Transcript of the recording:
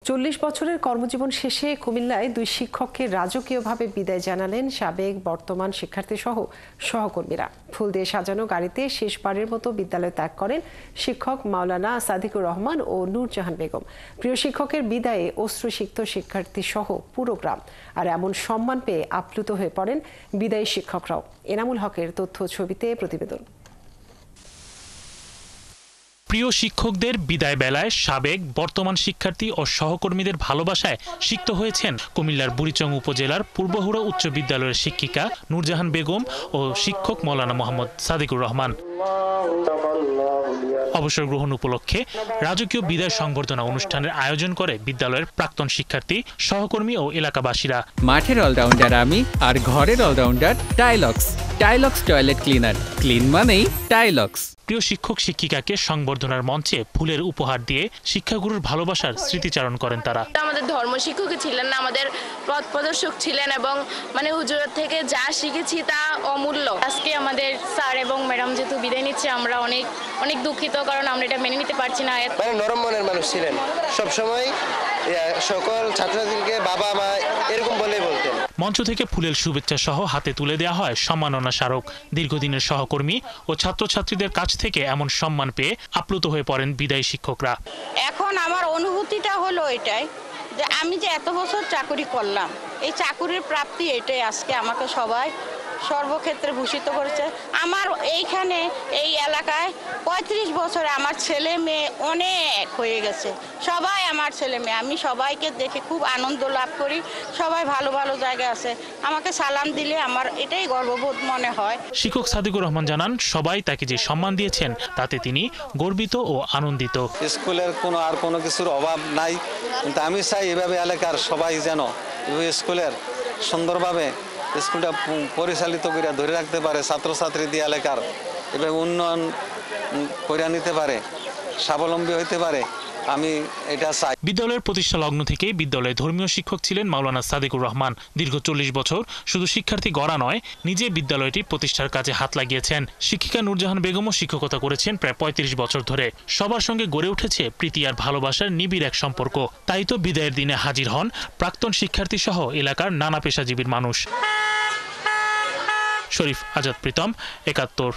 40 বছরের কর্মজীবন শেষে কুমিল্লায় দুই শিক্ষককে রাজকীয়ভাবে বিদায় জানালেন সাবেক বর্তমান শিক্ষার্থী সহ সহকর্মীরা। ফুল দিয়ে সাজানো গাড়িতে শেষবারের মতো বিদ্যালয় ত্যাগ করেন শিক্ষক মাওলানা সাদিকুর রহমান ও নূরজাহান বেগম। প্রিয় শিক্ষকের বিদায়ে অশ্রুসিক্ত শিক্ষার্থী সহ পুরো গ্রাম। আর এমন সম্মান পেয়ে আপ্লুত হয়ে পড়েন বিদায়ী শিক্ষকরাও। এনামুল হকের তথ্য ছবিতে প্রতিবেদন। প্রিয় শিক্ষকদের বিদায় বেলায় সাবেক বর্তমান শিক্ষার্থী ও সহকর্মীদের ভালোবাসায় সিক্ত হয়েছেন কুমিল্লার বুড়িচং উপজেলার পূর্বহুড়া উচ্চ বিদ্যালয়ের শিক্ষিকা নূরজাহান বেগম ও শিক্ষক মাওলানা মোহাম্মদ সাদিকুর রহমান। অবসর গ্রহণ উপলক্ষে রাজকীয় বিদায় সংবর্ধনা অনুষ্ঠানের আয়োজন করে বিদ্যালয়ের প্রাক্তন শিক্ষার্থী, সহকর্মী ও এলাকাবাসীরা। মাঠের অলরাউন্ডার আমি, আর ঘরের allrounder Tilex. Tilex toilet cleaner, clean মানেই টাইলক্স। প্রিয় শিক্ষক শিক্ষিকাকে সংবর্ধনার মঞ্চে ফুলের উপহার দিয়ে শিক্ষাগুরুর ভালোবাসার স্মৃতিচারণ করেন তারা। আমাদের ধর্ম শিক্ষক ছিলেন না, আমাদের পথ প্রদর্শক ছিলেন এবং হুজুরের থেকে যা শিখেছি তা অমূল্য। আজকে আমাদের স্যার এবং ম্যাডাম যেহেতু বিদায় নিচ্ছে, আমরা অনেক দুঃখিত, কারণ আমরা এটা মেনে নিতে পারছি না। নরম মনের মানুষ ছিলেন, সবসময় সকল ছাত্রছাত্রীকে বাবা মা এরকম বলেই বলতেন। মঞ্চ থেকে ফুলের শুভেচ্ছা সহ হাতে তুলে দেওয়া হয় সম্মাননা স্মারক। দীর্ঘদিনের সহকর্মী ও ছাত্রছাত্রীদের কাছ থেকে এমন সম্মান পেয়ে আপ্লুত হয়ে পড়েন বিদায়ী শিক্ষকরা। এখন আমার অনুভূতিটা হলো এটাই যে আমি যে এত বছর চাকরি করলাম, এই চাকরির প্রাপ্তি এটাই। আজকে আমাকে সবাই সর্বক্ষেত্রে ভূষিত করেছে। আমার এইখানে এই এলাকায় 35 বছরে আমার ছেলে মেয়ে অনেক হয়ে গেছে, সবাই আমার ছেলে মেয়ে। আমি সবাইকে দেখে খুব আনন্দ লাভ করি, সবাই ভালো ভালো জায়গায় আছে। আমাকে সালাম দিলে আমার এটাই গর্ববোধ মনে হয়। শিক্ষক সাদিকুর রহমান জানান, সবাই তাকে যে সম্মান দিয়েছেন তাতে তিনি গর্বিত ও আনন্দিত। স্কুলের কোনো কিছুর অভাব নাই, কিন্তু আমি চাই এভাবে এলাকার সবাই যেন স্কুলের সুন্দরভাবে স্কুলটা পরিচালিত করে ধরে রাখতে পারে, ছাত্রছাত্রী দিয়ে এলাকার এভাবে উন্নয়ন করে নিতে পারে, স্বাবলম্বী হইতে পারে, আমি এটা চাই। বিদ্যালয়ের প্রতিষ্ঠা লগ্ন থেকে বিদ্যালয়ে ধর্মীয় শিক্ষক ছিলেন মাওলানা সাদিকুর রহমান। দীর্ঘ 40 বছর শুধু শিক্ষার্থী গড়া নয়, নিজে বিদ্যালয়টি প্রতিষ্ঠার কাজে হাত লাগিয়েছেন। শিক্ষিকা নূরজাহান বেগমও শিক্ষকতা করেছেন প্রায় 35 বছর ধরে। সবার সঙ্গে গড়ে উঠেছে প্রীতি আর ভালোবাসার নিবিড় এক সম্পর্ক। তাই তো বিদায়ের দিনে হাজির হন প্রাক্তন শিক্ষার্থী সহ এলাকার নানা পেশাজীবীর মানুষ। শরীফ আজাদ প্রীতম, ৭১।